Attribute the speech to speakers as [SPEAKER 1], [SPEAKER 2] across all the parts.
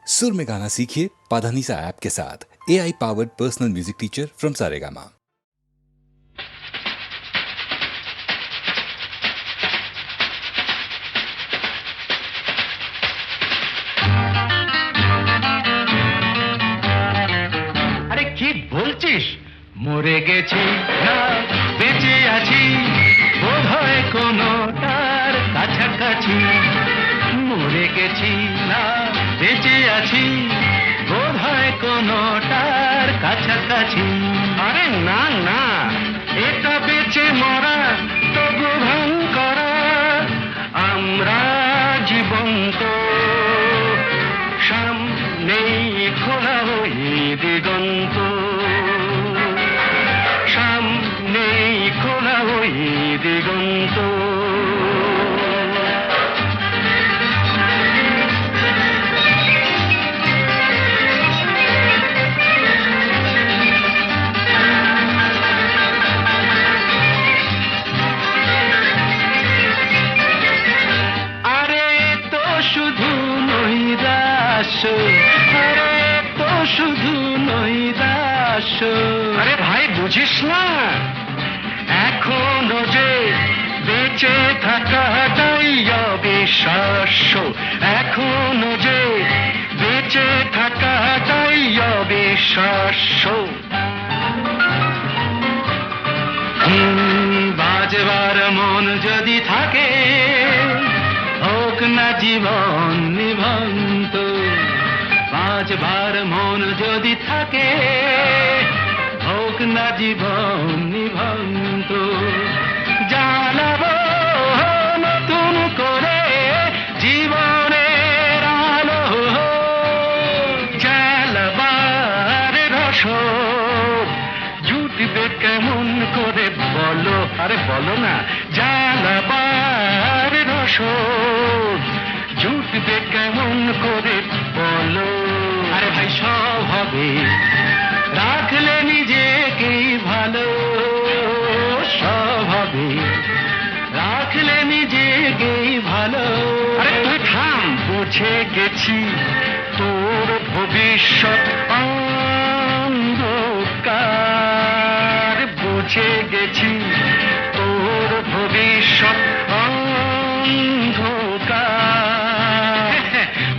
[SPEAKER 1] सुर में गाना सीखिए पाधानीसा ऐप के साथ। AI powered personal music teacher from Saregama.
[SPEAKER 2] আরে কি বলছিস? মরে গেছি না বেঁচে আছি, বোধহয় কোনোটার কাছাকাছি। মরে গেছি না বেঁচে আছি, বোধহয় কোনোটার কাছাকাছি। আরে না না, এটা বেঁচে মরা তবু ভান করা, আমরা জীবন্ত। সামনেই খোলা ওই দিগন্ত, সামনেই খোলা ওই দিগন্ত। আরে তো শুধু নৈরাশ্য, আরে তো শুধু নৈরাশ্য। আরে ভাই বুঝিস না, এখনো যে বেঁচে থাকাটাই অবিশ্বাস্য, এখনো যে বেঁচে থাকাটাই অবিশ্বাস্য। বাজবার মন যদি থাকে, হোক না জীবন নিভন্ত। বাজবার মন যদি থাকে, হোক না জীবন নিভন্ত। জ্বালাবো নতুন করে জীবনের আলো, জ্বালাবার রসদ জুটবে কেমন করে বলো? আরে বলো না, জ্বালাবার রসদ জুটবে কেমন করে বলো? আরে ভাই সব হবে, রাখলে নিজেকেই ভালো। সব হবে, রাখলে নিজেকেই ভালো। আরে তুই থাম, বুঝে গেছি তোর ভবিষ্যৎ অন্ধকার। বুঝে গেছি তোর ভবিষ্যৎ অন্ধকার।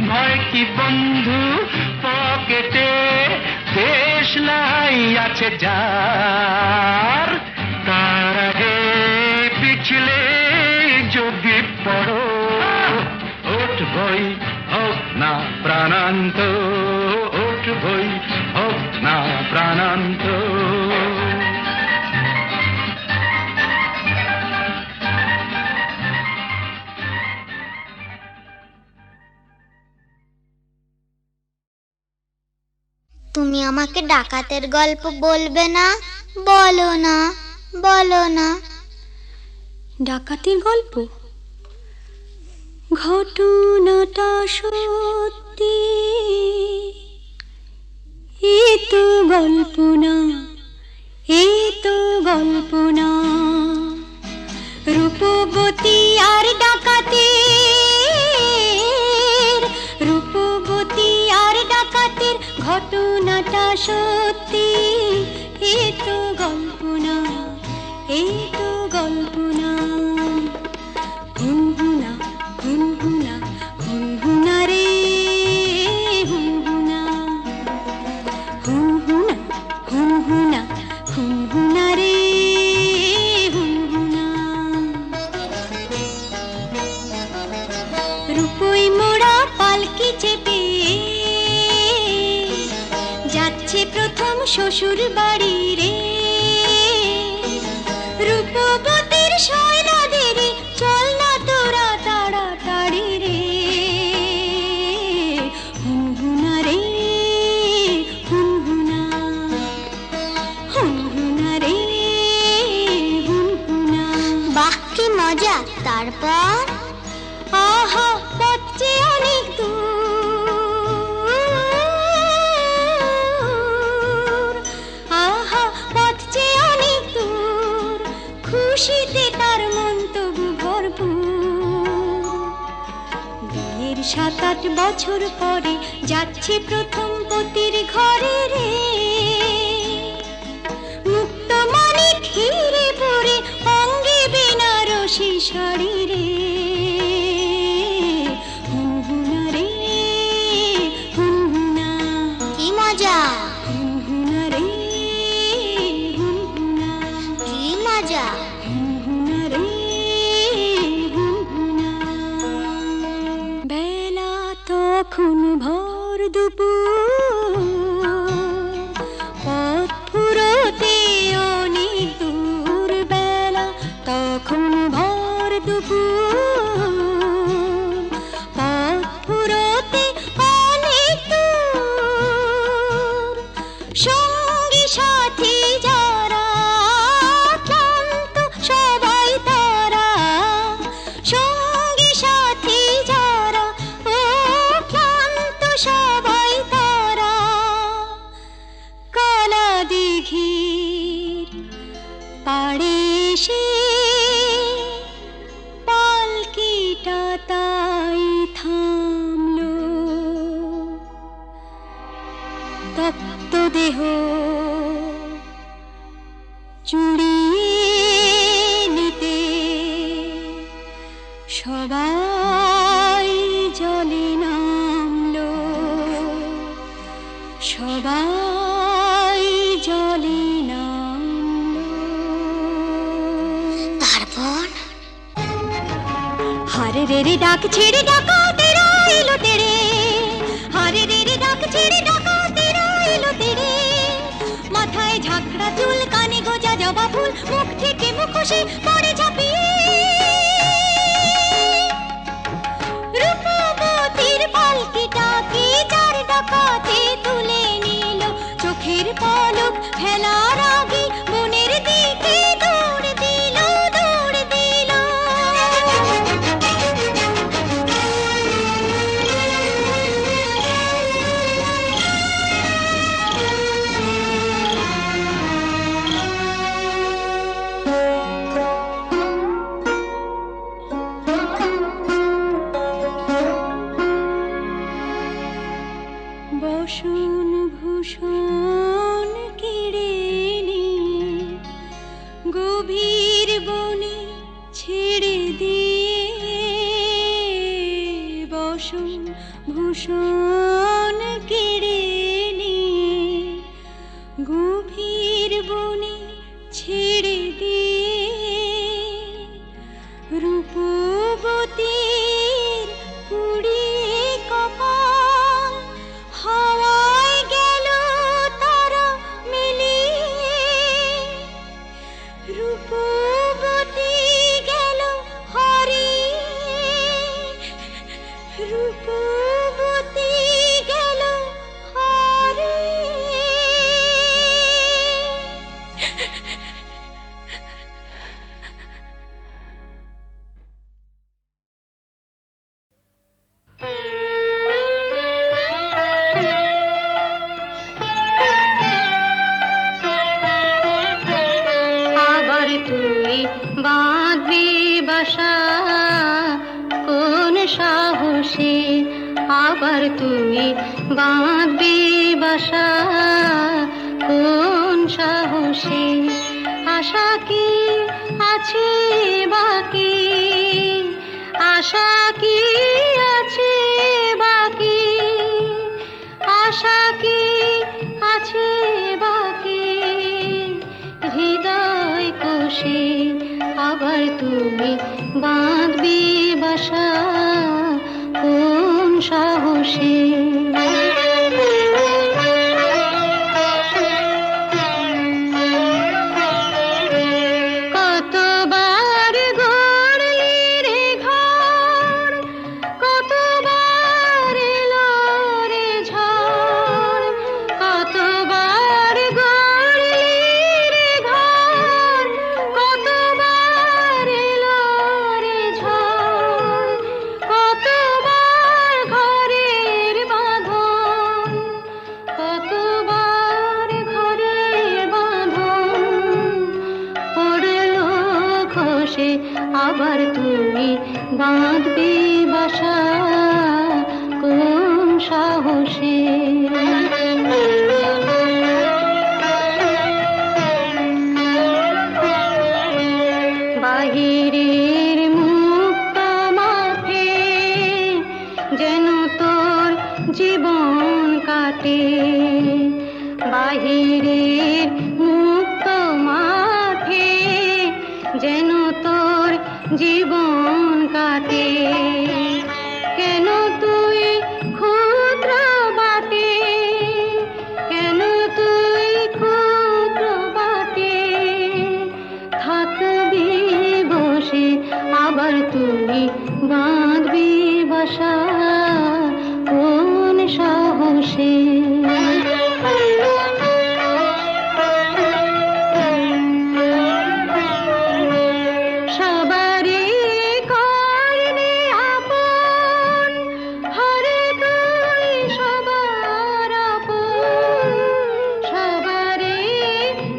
[SPEAKER 2] ভয় কি বন্ধু পকেটে, দেশলাই আছে যার। তার আগে পিছলে যদি পড়ো, উঠবই হোক না প্রাণান্ত, উঠবই হোক না প্রাণান্ত।
[SPEAKER 3] তুমি আমাকে ডাকাতের গল্প বলবে না? বলো না, বলো না।
[SPEAKER 4] ডাকাতির গল্প? ঘটনাটা সত্যি, এ তো গল্প না, এ তো গল্প না। রূপবতী আর ডাকাতের, রূপবতী আর ডাকাতের ঘটনাটা সত্যি, এ তো গল্প না, এ তো গল্প না। হুনহুনা হুনহুনা হুনহুনা রে হুনহুনা, হুনহুনা হুনহুনা হুনহুনা রে হুনহুনা। রূপই মোড়া পালকি চেপে যাচ্ছে প্রথম শ্বশুর বাড়ি রে। রূপবতীর সৈন্যদের চল না তোরা তাড়াতাড়ি রে। হুনহুনা রে হুনহুনা, হুনহুনা রে হুনহুনা।
[SPEAKER 3] বাহ কি মজা! তারপর?
[SPEAKER 4] আহা পথে অনেক দূর, আহা বছর পরে যাচ্ছে প্রথম পতির ঘরে রে, মুক্ত মনে ঘিরে পরে অঙ্গে বেনারসি শাড়ি রে, হুনহুনা রে হুনহুনা,
[SPEAKER 3] কি মজা,
[SPEAKER 4] হুনহুনা রে হুনহুনা,
[SPEAKER 3] কি মজা।
[SPEAKER 4] হুনহুনা রে হুনহুনা। বেলা তখন ভর দুপুর, পথ ফুরোতে অনেক দূর, বেলা তখন ভর দুপুর, পথ ফুরোতে অনেক দূর, সঙ্গী সাথী যারা ক্লান্ত সবাই তারা, সঙ্গী সাথী যারা ও ক্লান্ত সবাই তারা, কালা দিঘির পাড়ে এসে পালকিটা তাই থামলো, তপ্ত দেহ চুড়িয়ে নিতে সবাই জলে নামলো, সবাই জলে নামলো।
[SPEAKER 3] তারপর
[SPEAKER 4] হারে রে রে ডাক ছেড়ে ডাকা তেরা এলো তেরে, হারে রে রে ডাক ছেড়ে ডাকা তেরা এলো তেরে, মাথায় ঝাঁকড়া চুল, কানে গোজা জবা ফুল, মুখ থেকে মুখোশে পড়ে ঝাঁপিয়ে, রূপবতীর পালকিটাকে চার ডাকাতে তুলে নিল, চোখের পলক ফেলার আগে বনের দিকে দৌড় দিল, দৌড় দিল। বসন ভূষণ কেড়ে নিয়ে গভীর বনে ছেড়ে দিয়ে, বসন ভূষণ কেড়ে নিয়ে গভীর বনে ছেড়ে দিয়ে, রূপবতীর পুড়িয়ে কপাল হাওয়ায় গেল তারা মিলিয়ে, রূপবতী গেল হারিয়ে, রূপবতী গেল হারিয়ে। আবার তুই বাঁধবি বাসা কোন সাহসে, আবার তুই বাঁধবি বাসা কোন সাহসে, আশা কি আছে বাকি, আশা কি আছে বাকি, আশা কি আছে বাকি, হৃদয় কোষে আবার তুমি বাঁধবি বাসা কোন সাহসে। কতবার গড়লি রে ঘর, কতবার এলো রে ঝড়, সাহসে। বাহিরের মুক্ত মাঠে যেন তোর জীবন কাটে, বাহিরের মুক্ত মাঠে যেন তোর জীবন কাটে। কেন তুই ক্ষুদ্র বাটে, কেন তুই ক্ষুদ্র বাটে থাকবি বসে, আবার তুই বাঁধবি বাসা কোন সাহসে। সবারই করলি আপন, হরে তুই সবার আপন। সবারই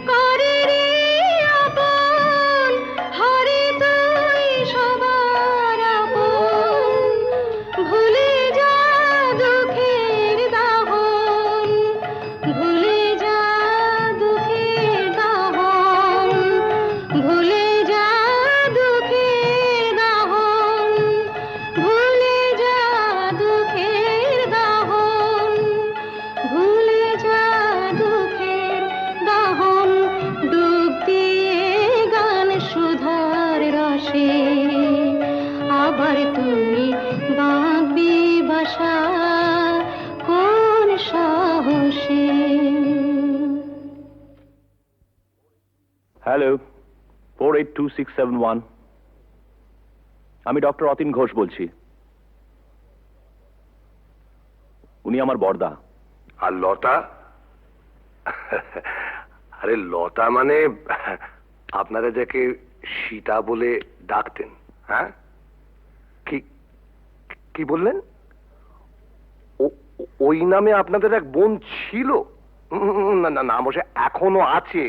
[SPEAKER 4] করলি আপন, হরে তুই সবার আপন। ভুলে যা দুঃখের দাহন, ভুলে যা দুঃখের দাহন, ভুলে যা দুঃখের দাহন, ভুলে যা দুঃখের দাহন, ভুলে যা দুঃখের দাহন। ডুব দিয়ে গান সুধার রসে, আবার তুমি বাঁধবি বাসা কোন সাহসে।
[SPEAKER 5] হ্যালো, 482671। আমি ডক্টর অতীন ঘোষ বলছি। উনি আমার বড়দা।
[SPEAKER 6] আর লতা? আরে লতা মানে আপনারা যাকে সীতা বলে ডাকতেন, হ্যাঁ? কি কি বললেন? ওই নামে আপনাদের এক বোন ছিল? না না না, অবশ্য এখনো আছে।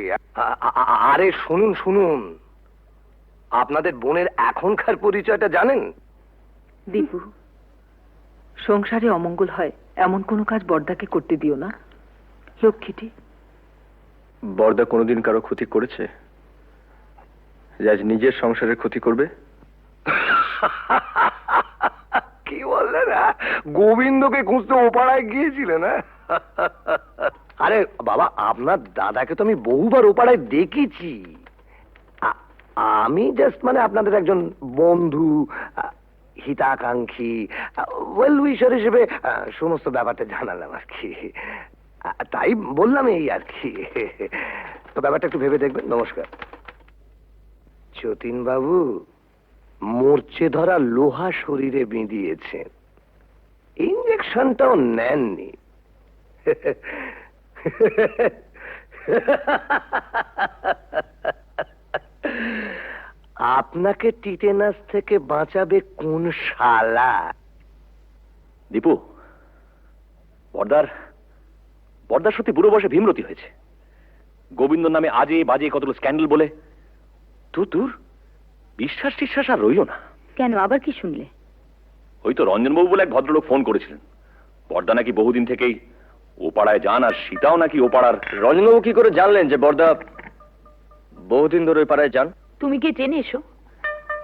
[SPEAKER 6] আরে শুনুন শুনুন, আপনাদের বোনের এখনকার পরিচয়টা জানেন?
[SPEAKER 7] দীপু, সংসারে অমঙ্গল হয় এমন কোনো কাজ বড়দাকে করতে দিও না, লক্ষ্মীটি।
[SPEAKER 5] বড়দা কোনোদিন কারো ক্ষতি করেছে যে আজ নিজের সংসারের ক্ষতি করবে?
[SPEAKER 6] কি বললেন? গোবিন্দকে খুঁজতে ওপাড়ায় গিয়েছিলেন? আরে বাবা, আপনার দাদাকে তো আমি বহুবার ওপাড়ায় দেখেছি। আমি জাস্ট মানে আপনাদের একজন বন্ধু, হিতাকাঙ্ক্ষী, ওয়েল উইশার হিসেবে সমস্ত ব্যাপারটা জানালাম আর কি। তাই বললাম এই আর কি। তো ব্যাপারটা একটু ভেবে দেখবেন। নমস্কার। যতীন বাবু মরচে ধরা লোহা শরীরে বিঁধিয়েছেন, ইঞ্জেকশনটাও নেননি। আপনাকে টিটেনাস থেকে বাঁচাবে কোন শালা?
[SPEAKER 5] দীপু, বড়দার সত্যি বুড়ো বয়সে ভীমরতি হয়েছে। গোবিন্দর নামে আজে বাজে কতগুলো স্ক্যান্ডাল বলে তোর বিশ্বাস টিশ্বাস আর রইল না।
[SPEAKER 7] কেন, আবার কি শুনলে?
[SPEAKER 5] ওই তো রঞ্জনবাবু বলে এক ভদ্রলোক ফোন করেছিলেন, বড়দা নাকি বহুদিন থেকেই ও পাড়ায় যান, আর সীতাও নাকি ও পাড়ার। রঞ্জনবাবু কি করে জানলেন যে বড়দা বহুদিন ধরে ওই পাড়ায় যান?
[SPEAKER 7] তুমি গিয়ে জেনে এসো।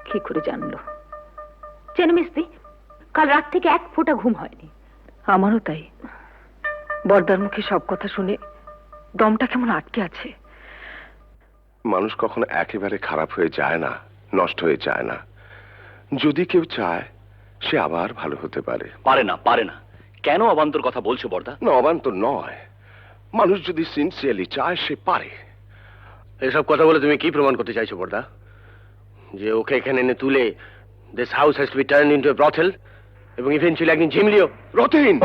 [SPEAKER 7] কি করে জানলো? চেনো মিস্তি, কাল রাত থেকে এক ফোঁটা ঘুম হয়নি। আমারও তাই। বড়দার মুখে সব কথা শুনে দমটা কেমন আটকে আছে।
[SPEAKER 6] মানুষ কখনো একেবারে খারাপ হয়ে যায় না, নষ্ট হয়ে যায় না। যদি কেউ চায় সে আবার ভালো হতে পারে।
[SPEAKER 5] পারে না। কেন অবান্তর কথা বলছো বড়দা?
[SPEAKER 6] না, অবান্তর নয়। মানুষ যদি সিনসিয়ারলি চায় সে পারে। এসব কথা বলে তুমি কি প্রমাণ করতে চাইছো বড়দা? যে ওকে এখানে এনে তুলে this house has to be turned into a brothel এবং ইভেন্চুয়ালি একদিন ঝিমলিও? রতিন,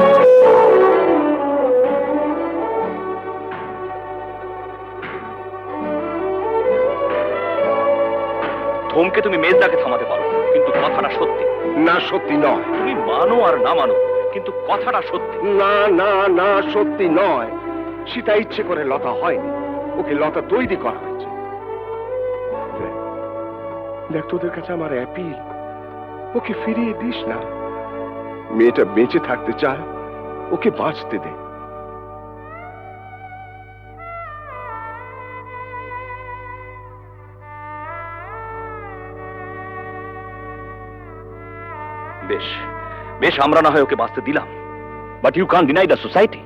[SPEAKER 5] ধমকে তুমি মেজদাকে থামাতে পারো, কিন্তু কথাটা সত্যি।
[SPEAKER 6] না সত্যি নয়।
[SPEAKER 5] তুমি মানো আর না মানো, কিন্তু কথাটা সত্যি।
[SPEAKER 6] না না না, সত্যি নয়। সীতা ইচ্ছে করে লতা হয়নি, ওকে লতা তৈরি করা হয়েছে। দেখ, তোদের কাছে আমার অ্যাপিল, ওকে ফিরিয়ে দিস না। মেয়েটা বেঁচে থাকতে চায়, ওকে বাঁচতে দে।
[SPEAKER 5] বেশ বেশ, আমরা না হয় ওকে বাঁচতে দিলাম, but you can't deny the society.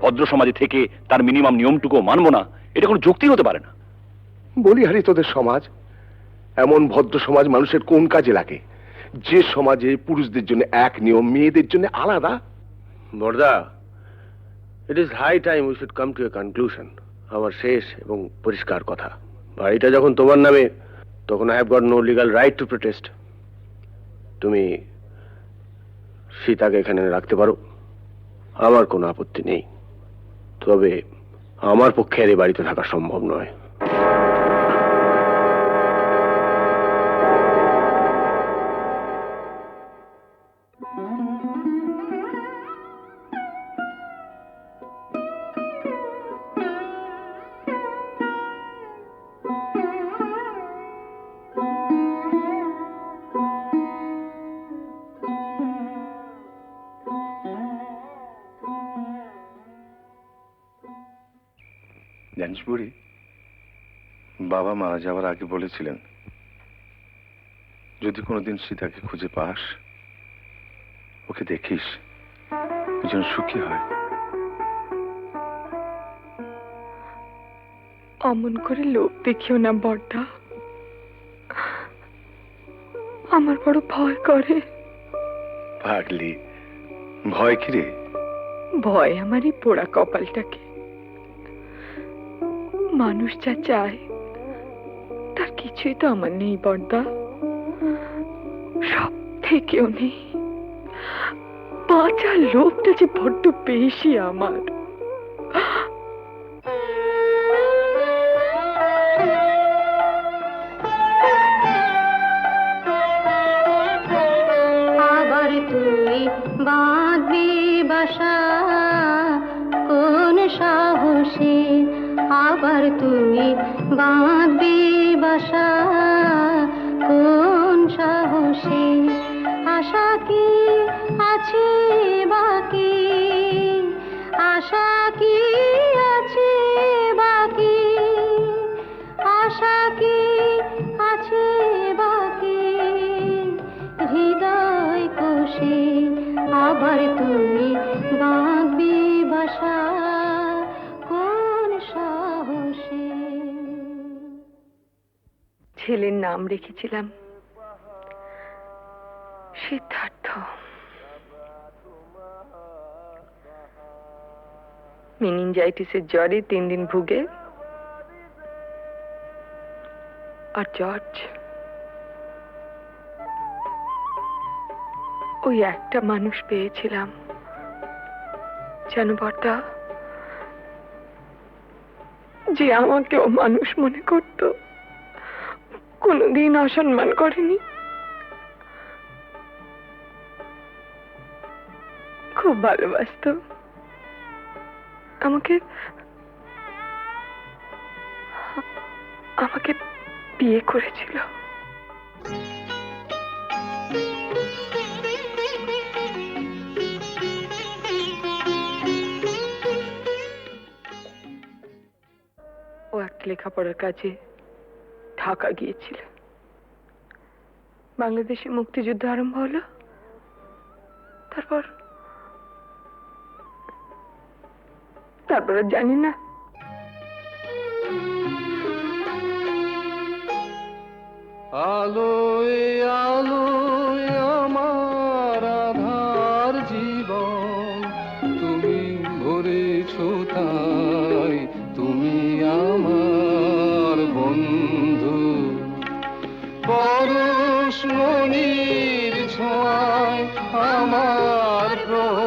[SPEAKER 5] ভদ্র সমাজে থেকে তার মিনিমাম নিয়মটুকু মানবো না, এটা কোনো যুক্তি হতে পারে না।
[SPEAKER 6] বলিহারি তোদের সমাজ, এমন ভদ্র সমাজ মানুষের কোন কাজে লাগে যে সমাজে পুরুষদের জন্য এক নিয়ম, মেয়েদের জন্য আলাদা? বর্দা, it is high time we should come to a conclusion. আমার শেষ এবং পরিষ্কার কথা, বাড়িটা যখন তোমার নামে, তখন I have got no legal right to protest. তুমি সীতাকে এখানে রাখতে পারো, আমার কোনো আপত্তি নেই। তবে আমার পক্ষে আর এই বাড়িতে থাকা সম্ভব নয়।
[SPEAKER 8] জানিস বুড়ি, বাবা মারা যাওয়ার আগে বলেছিলেন যদি কোনোদিন সীতাকে খুঁজে পাস, ওকে দেখিস, যেন সুখী হয়।
[SPEAKER 7] অমন করে লোভ দেখিও না বড়দা, আমার বড় ভয় করে।
[SPEAKER 8] পাগলি, ভয় কি রে?
[SPEAKER 7] ভয় আমার এই পোড়া কপালটাকে। মানুষ যা চায় তার কিছুই তো আমার নেই বড়দা, সব থেকেও নেই। বাঁচার লোভটা যে বড্ড বেশি আমার।
[SPEAKER 4] আবার তুই বাঁধবি বাসা কোন সাহসে, আবার তুই বাঁধবি বাসা কোন সাহসে, আশা কি আছে বাকি, আশা কি আছে বাকি, আশা কি আছে বাকি হৃদয় কোষে, আবার তুই বাঁধবি বাসা কোন সাহসে।
[SPEAKER 7] ছেলের নাম রেখেছিলাম সিদ্ধার্থ। মেনিনজাইটিসের জ্বরে 3 দিন ভুগে, আর জর্জ ওই একটা মানুষ পেয়েছিলাম জানো বড়দা, যে আমাকেও মানুষ মনে করত, কোনোদিন অসম্মান করেনি। খুব ভালোবাসতো আমাকে, আমাকে বিয়ে করেছিল। ও একটা লেখাপড়ার কাজে ঢাকা গিয়েছিল। বাংলাদেশে মুক্তিযুদ্ধ আরম্ভ হলো, তারপর জানি না।
[SPEAKER 8] আলোয় আলোয় আমার আধার জীবন, তুমি ভরেছ তাই, তুমি আমার বন্ধু। পরশমণির ছোঁয়ায় আমার গ্রহ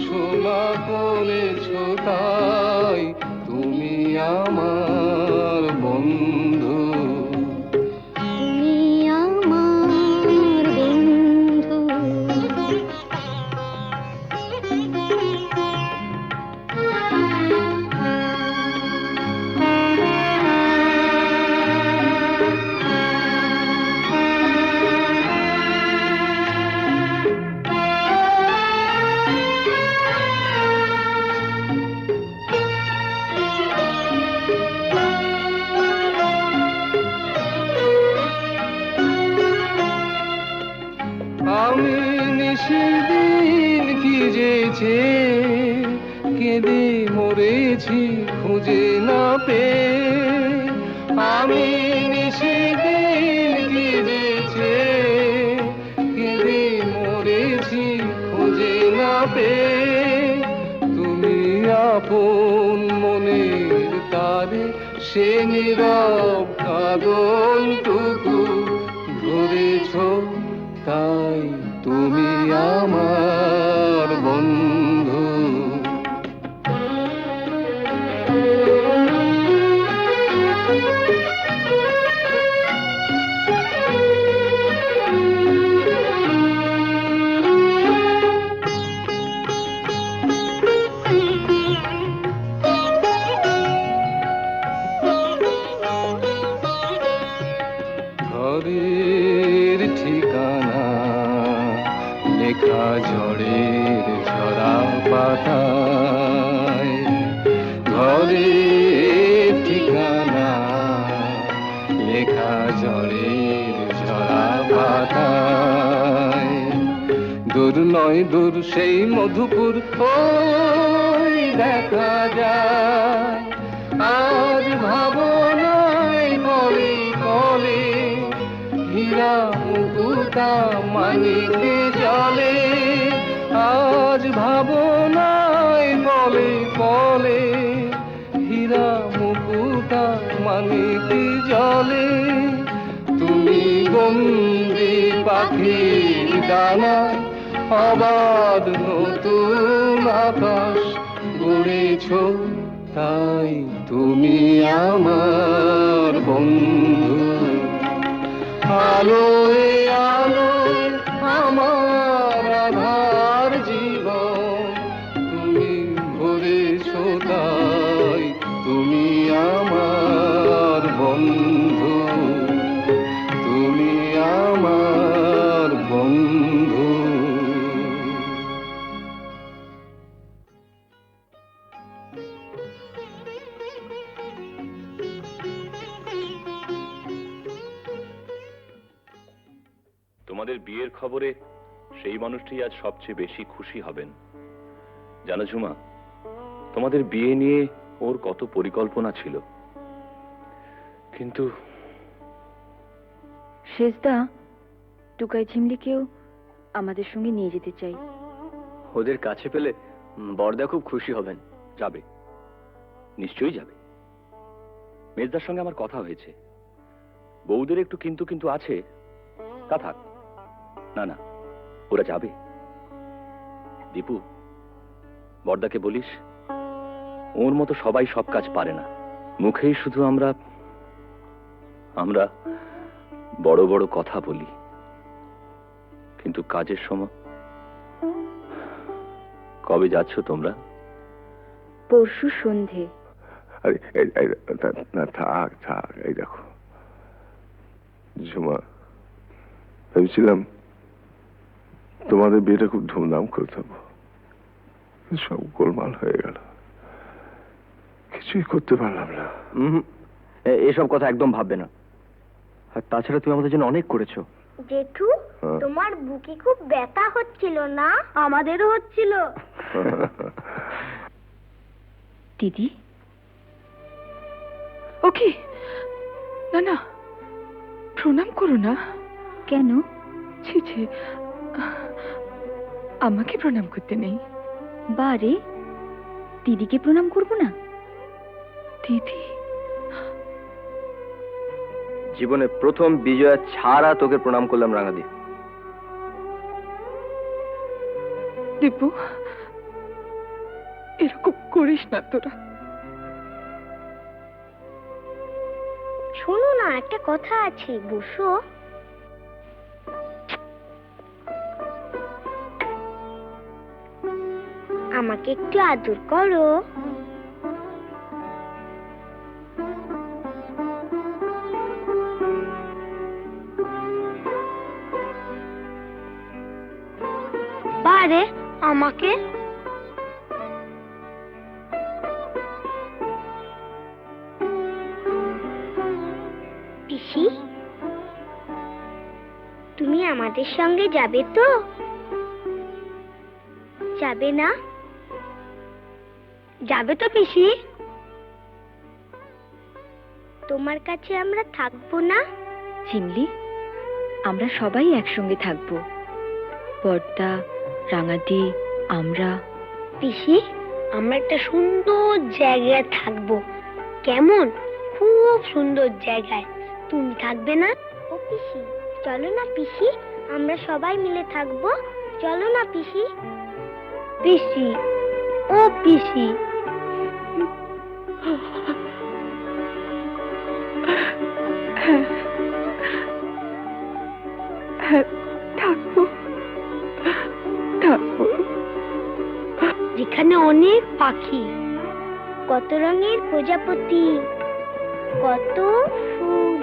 [SPEAKER 8] শোলা করেছ তাই, তুমি আমার বন্ধু।
[SPEAKER 4] তুমি আমার বন্ধু,
[SPEAKER 2] কেঁদে মরেছি খুঁজে না পেয়ে, আমি নিশিদিন গিয়েছে কেঁদে মরেছি খুঁজে না পেয়ে। তুমি আপন মনের তারে সে নীরব কাঁদনটুকু ধরেছ, তাই তুমি আমার বন্ধু। ঘরের ঠিকানা লেখা ঝড়ের ঝরা পাতায়, ঘরের ঠিকানা লেখা ঝড়ের ঝরা পাতায়। দূর নয় দূর সেই মধুপুর ওই দেখা যায়, আজ ভাবনায় বলে বলে হীরা মুকুতা মানিকে জলে। আজ ভাবনায় বলে বলে হীরা মুকুতা মানিকে জলে। তুমি বন্দি পাখির ডানায় আবার নতুন আকাশ গড়েছ, তাই তুমি আমার বন্ধু। আলোয় আলোয় আমার আধার জীবন তুমি ভরেছ, তাই তুমি আমার বন্ধু, তুমি আমার বন্ধু।
[SPEAKER 5] তোমাদের বিয়ের খবরে সেই মানুষটি আজ সবচেয়ে বেশি খুশি হবেন। জানো ঝুমা, তোমাদের বিয়ে নিয়ে ওর কত পরিকল্পনা ছিল, কিন্তু
[SPEAKER 7] শেষদা টুকাই ঝিমলিকেও আমাদের সঙ্গে নিয়ে যেতে চাই।
[SPEAKER 9] ওদের কাছে পেলে বড়দা খুব খুশি হবেন।
[SPEAKER 5] যাবে, নিশ্চয়ই যাবে। মেজদার সঙ্গে আমার কথা হয়েছে, বউদের একটু কিন্তু কিন্তু আছে, তা থাক। না না, ওরা যাবে। দীপু, বড়দাকে বলিস ওর মতো সবাই সব কাজ পারে না। মুখেই শুধু আমরা আমরা বড় বড় কথা বলি, কিন্তু কাজের সময়। কবে যাচ্ছ তোমরা?
[SPEAKER 7] পরশু সন্ধে।
[SPEAKER 8] আরে না থাক থাক, এই দেখো ঝুমা, ভেবেছিলাম তোমাদের বিয়েটা খুব ধুমধাম করতে হবে, সব গোলমাল হয়ে গেল, কিছুই করতে পারলাম না।
[SPEAKER 9] এসব কথা একদম ভাববে না। আর তাছাড়া তুমি আমাদের জন্য অনেক করেছো।
[SPEAKER 3] জেঠু, তোমার বুকে খুব ব্যথা হচ্ছিল না? আমাদেরও হচ্ছিল।
[SPEAKER 7] দিদি ওকে, না না প্রণাম করো না। কেন? ছি ছি, আমাকে প্রণাম করতে নেই। বারে দিদিকে প্রণাম করব না? দিদি
[SPEAKER 9] জীবনে প্রথম বিজয়া ছাড়া তোকে প্রণাম করলাম রাঙাদি।
[SPEAKER 7] দীপু এরকম করিস না তোরা।
[SPEAKER 3] শোনো না, একটা কথা আছে, বসো। আমাকে একটু আদর করো। বারে আমাকে পিসি, তুমি আমাদের সঙ্গে যাবে তো? যাবে না? যাবে তো পিসি? তোমার কাছে আমরা থাকবো না?
[SPEAKER 7] চিমলি, আমরা সবাই একসঙ্গে থাকবো, বর্দা, রাঙাদি, আমরা।
[SPEAKER 3] পিসি, আমরা একটা সুন্দর জায়গায় থাকবো। কেমন? খুব সুন্দর জায়গায়। তুমি থাকবে না? ও পিসি, চলো না পিসি, আমরা সবাই মিলে থাকবো। চলো না পিসি। পিসি, ও পিসি।
[SPEAKER 7] থাকবো, থাকবো।
[SPEAKER 3] যেখানে অনেক পাখি, কত রঙের প্রজাপতি, কত ফুল।